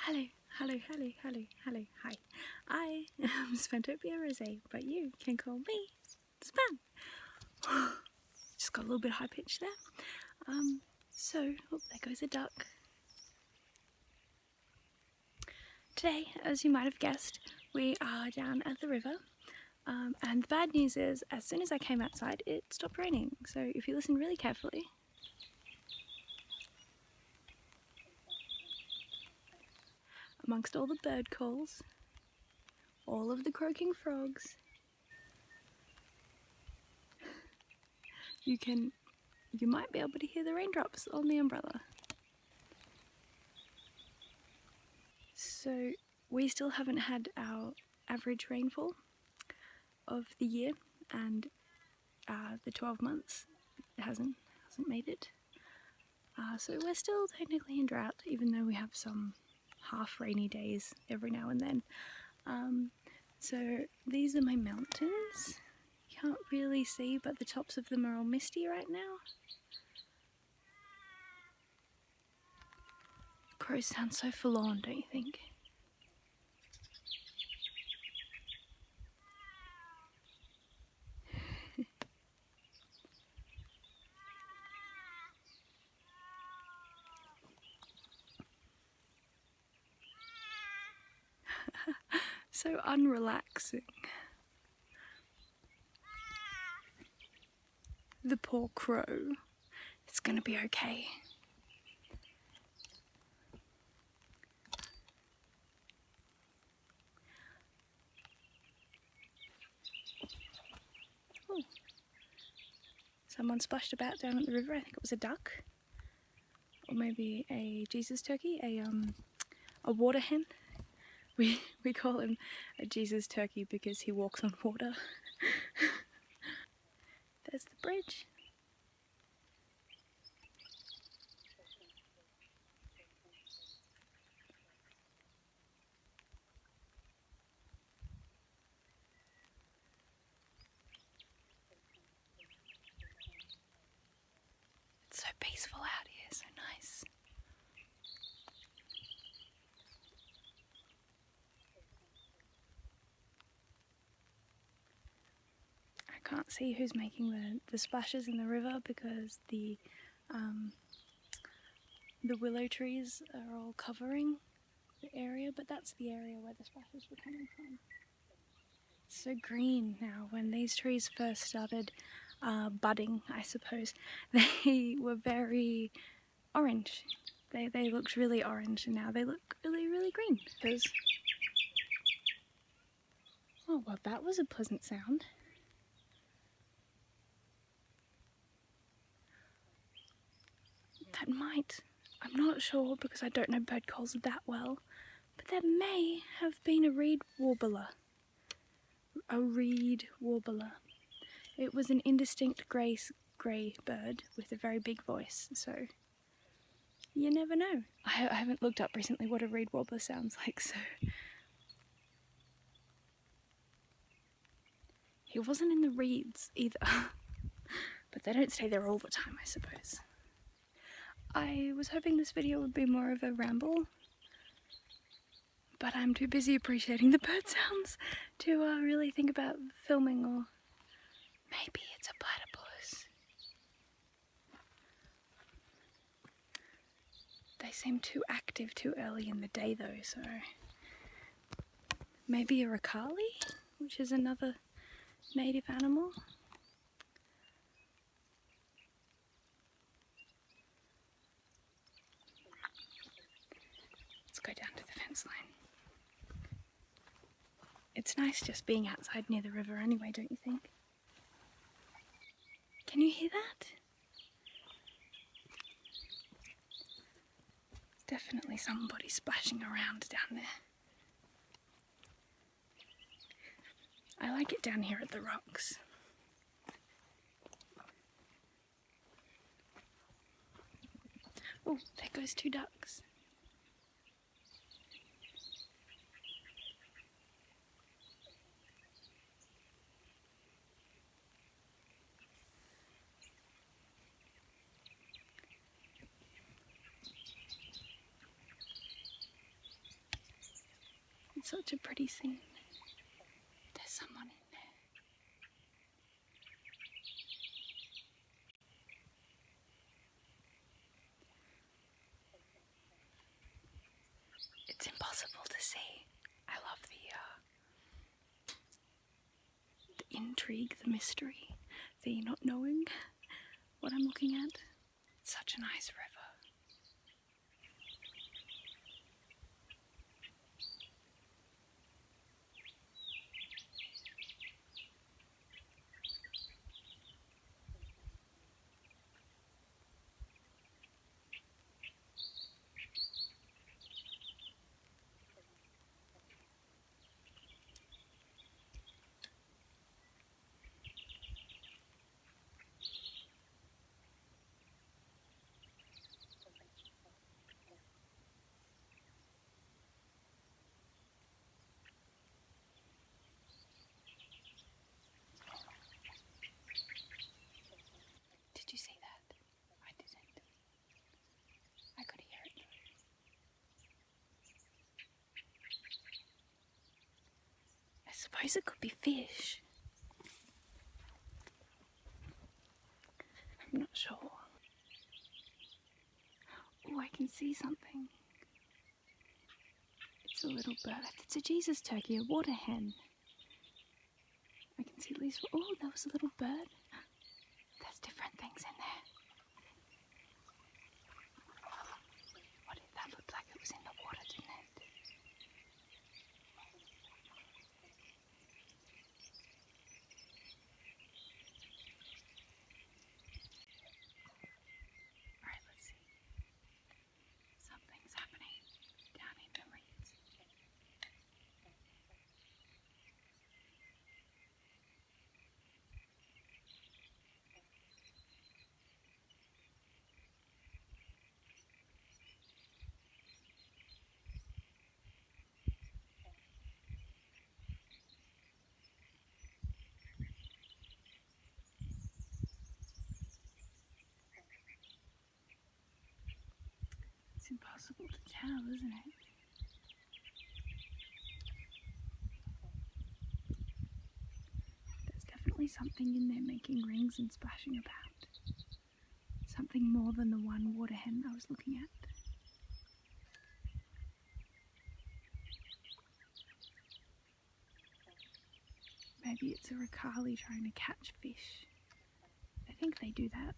Hello, hello, hello, hello, hello, hi. I am Spantopia Rosé, but you can call me Span. Just got a little bit high pitched there. There goes a duck. Today, as you might have guessed, we are down at the river. And the bad news is, as soon as I came outside, it stopped raining. So if you listen really carefully, amongst all the bird calls, all of the croaking frogs, you might be able to hear the raindrops on the umbrella. So we still haven't had our average rainfall of the year, and the 12 months hasn't made it. So we're still technically in drought, even though we have some half rainy days every now and then. So these are my mountains. You can't really see, but the tops of them are all misty right now. Crows sound so forlorn, don't you think? So unrelaxing. The poor crow. It's gonna be okay. Oh. Someone splashed about down at the river. I think it was a duck. Or maybe a Jesus turkey, a water hen. We call him a Jesus turkey because he walks on water. There's the bridge. It's so peaceful out here, so nice. I can't see who's making the splashes in the river because the willow trees are all covering the area, but that's the area where the splashes were coming from. It's so green now. When these trees first started budding, I suppose, they were very orange. They looked really orange, and now they look really, really green. Because, oh well, that was a pleasant sound. That might, I'm not sure because I don't know bird calls that well, but that may have been a reed warbler. A reed warbler. It was an indistinct grey bird with a very big voice, so you never know. I haven't looked up recently what a reed warbler sounds like, so... He wasn't in the reeds either, but they don't stay there all the time, I suppose. I was hoping this video would be more of a ramble, but I'm too busy appreciating the bird sounds to really think about filming, or maybe it's a platypus. They seem too active too early in the day though, so maybe a ricali, which is another native animal. Let's go down to the fence line. It's nice just being outside near the river anyway, don't you think? Can you hear that? There's definitely somebody splashing around down there. I like it down here at the rocks. Oh, there goes two ducks. such a pretty scene. There's someone in there. It's impossible to see. I love the intrigue, the mystery, the not knowing what I'm looking at. It's such a nice river. Did you see that? I didn't. I could hear it. I suppose it could be fish. I'm not sure. Oh, I can see something. It's a little bird. It's a Jesus turkey, a water hen. I can see at least... Oh, there was a little bird. There's different things in there. What did that look like? It was in the water, didn't it? Alright, let's see. Something's happening down in the reeds. It's impossible to tell, isn't it? There's definitely something in there making rings and splashing about. Something more than the one water hen I was looking at. Maybe it's a ricali trying to catch fish. I think they do that.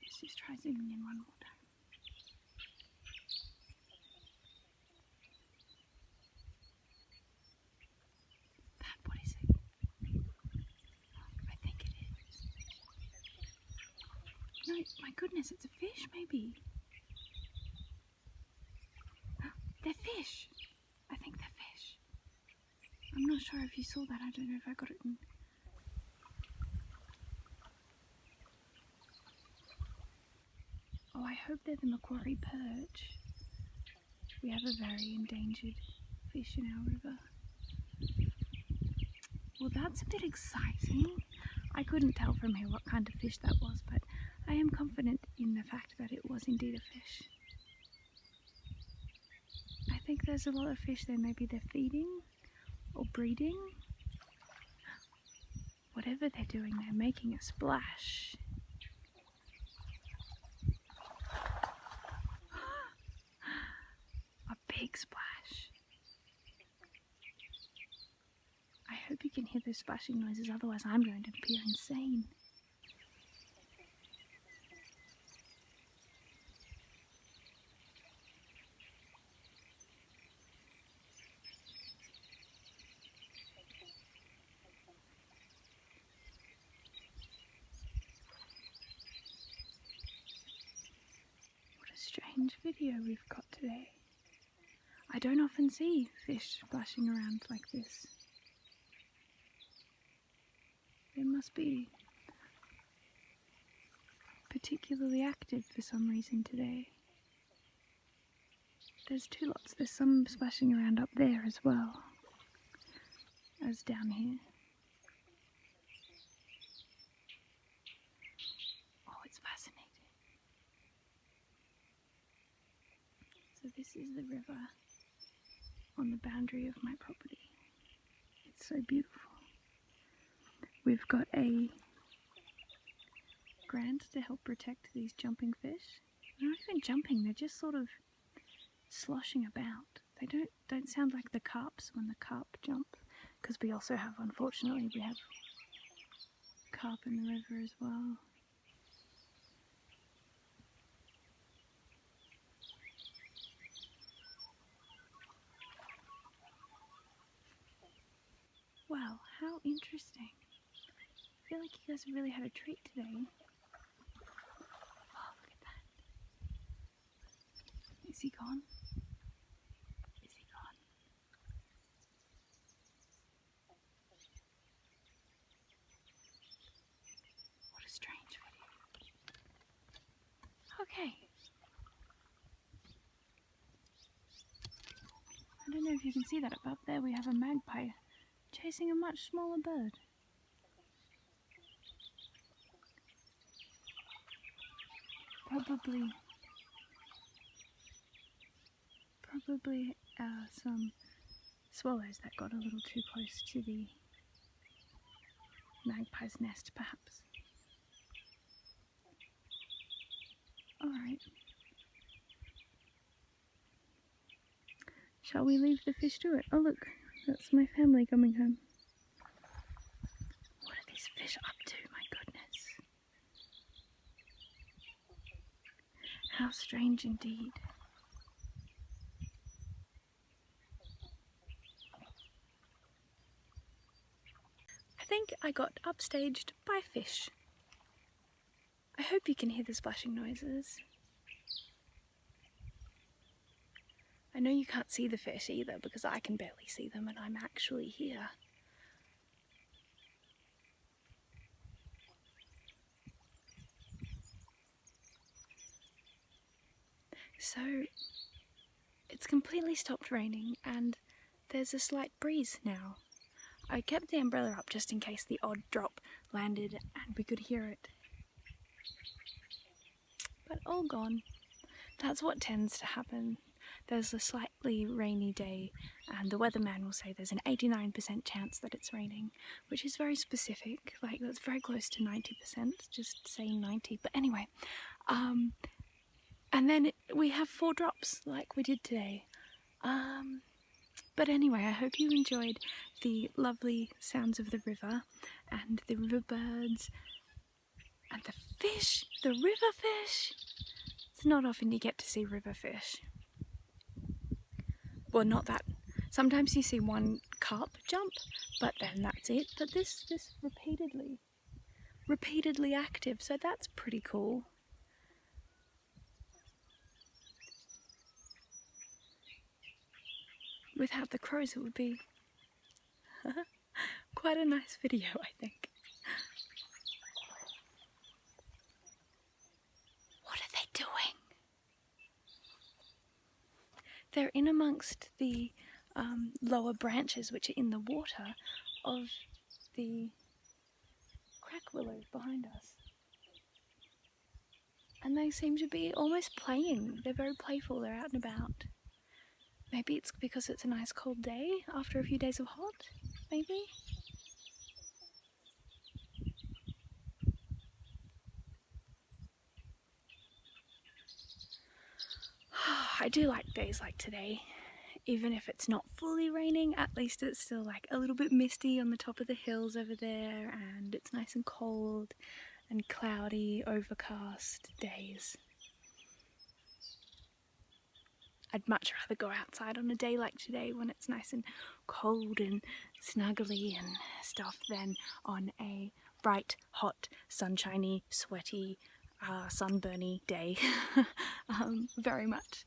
Let's just try zooming in one more time. That, what is it? I think it is. No, my goodness, it's a fish maybe. They're fish. I think they're fish. I'm not sure if you saw that. I don't know if I got it in. Oh, I hope they're the Macquarie perch. We have a very endangered fish in our river. Well, that's a bit exciting. I couldn't tell from here what kind of fish that was, but I am confident in the fact that it was indeed a fish. I think there's a lot of fish there. Maybe they're feeding or breeding. Whatever they're doing, they're making a splash. A big splash. I hope you can hear those splashing noises, otherwise I'm going to appear insane. What a strange video we've got today. I don't often see fish splashing around like this. They must be particularly active for some reason today. There's two lots. There's some splashing around up there as well as down here. So this is the river on the boundary of my property. It's so beautiful. We've got a grant to help protect these jumping fish. They're not even jumping, they're just sort of sloshing about. They don't sound like the carps when the carp jump, because we also have, unfortunately, we have carp in the river as well. Wow, how interesting. I feel like you guys really had a treat today. Oh, look at that. Is he gone? Is he gone? What a strange video. Okay. I don't know if you can see that above there. We have a magpie chasing a much smaller bird. Probably some swallows that got a little too close to the magpie's nest, perhaps. Alright. Shall we leave the fish to it? Oh look, that's my family coming home. What are these fish up to, my goodness? How strange indeed. I think I got upstaged by fish. I hope you can hear the splashing noises. I know you can't see the fish either because I can barely see them and I'm actually here. So, it's completely stopped raining and there's a slight breeze now. I kept the umbrella up just in case the odd drop landed and we could hear it. But all gone. That's what tends to happen. There's a slightly rainy day and the weatherman will say there's an 89% chance that it's raining, which is very specific, like that's very close to 90%, just saying 90, but anyway. And then we have 4 drops like we did today. But anyway, I hope you enjoyed the lovely sounds of the river and the river birds and the fish, the river fish. It's not often you get to see river fish. Well, not that. Sometimes you see one carp jump, but then that's it. But this repeatedly active, so that's pretty cool. Without the crows, it would be quite a nice video, I think. What are they doing? They're in amongst the lower branches, which are in the water, of the crack willows behind us. And they seem to be almost playing. They're very playful, they're out and about. Maybe it's because it's a nice cold day after a few days of hot, maybe? I do like days like today. Even if it's not fully raining, at least it's still like a little bit misty on the top of the hills over there, and it's nice and cold and cloudy, overcast days. I'd much rather go outside on a day like today when it's nice and cold and snuggly and stuff than on a bright, hot, sunshiny, sweaty, sunburny day. Very much.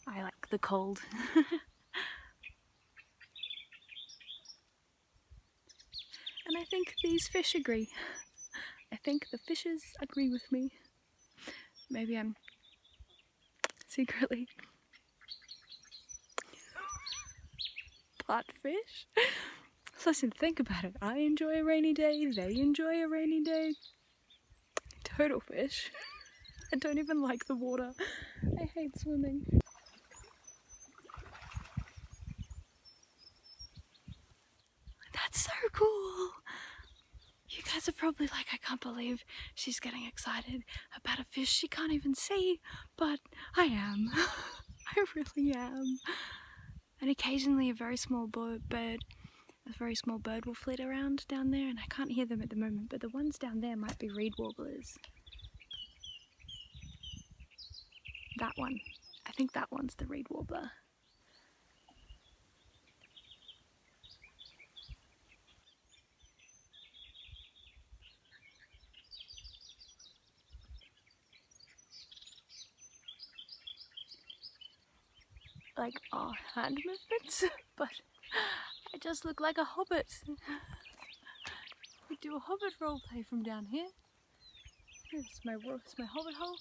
I like the cold. And I think these fish agree. I think the fishes agree with me. Maybe I'm secretly part fish. Listen, think about it. I enjoy a rainy day, they enjoy a rainy day. Total fish. I don't even like the water. I hate swimming. cool. You guys are probably like, I can't believe she's getting excited about a fish she can't even see, but I am. I really am. And occasionally a very small bird will flit around down there, and I can't hear them at the moment, but the ones down there might be reed warblers. That one. I think that one's the reed warbler. Like our hand movements, but I just look like a hobbit. We do a hobbit roleplay from down here. Here's my hobbit hole.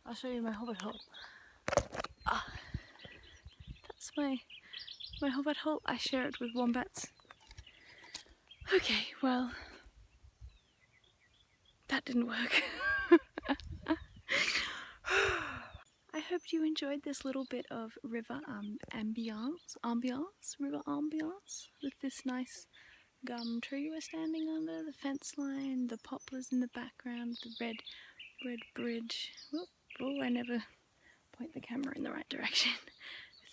I'll show you my hobbit hole. That's my hobbit hole. I share it with wombats. Okay, well, that didn't work. I hope you enjoyed this little bit of river river ambiance with this nice gum tree we're standing under, the fence line, the poplars in the background, the red bridge. Whoop, oh, I never point the camera in the right direction.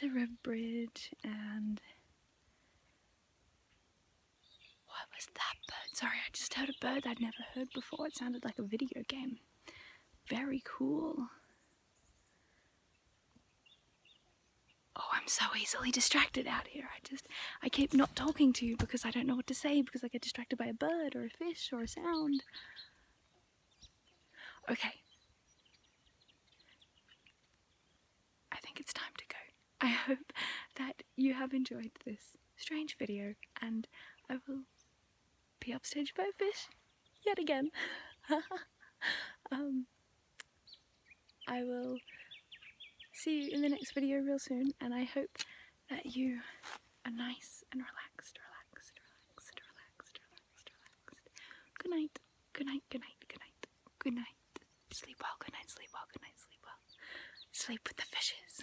The red bridge, and what was that bird? Sorry, I just heard a bird I'd never heard before. It sounded like a video game. Very cool. Oh, I'm so easily distracted out here. I keep not talking to you because I don't know what to say, because I get distracted by a bird or a fish or a sound. Okay. I think it's time to go. I hope that you have enjoyed this strange video, and I will be upstaged by a fish yet again. I will see you in the next video real soon, and I hope that you are nice and relaxed. Good night, good night, good night, good night, good night. Sleep well, good night, sleep well, good night, sleep well. Sleep with the fishes.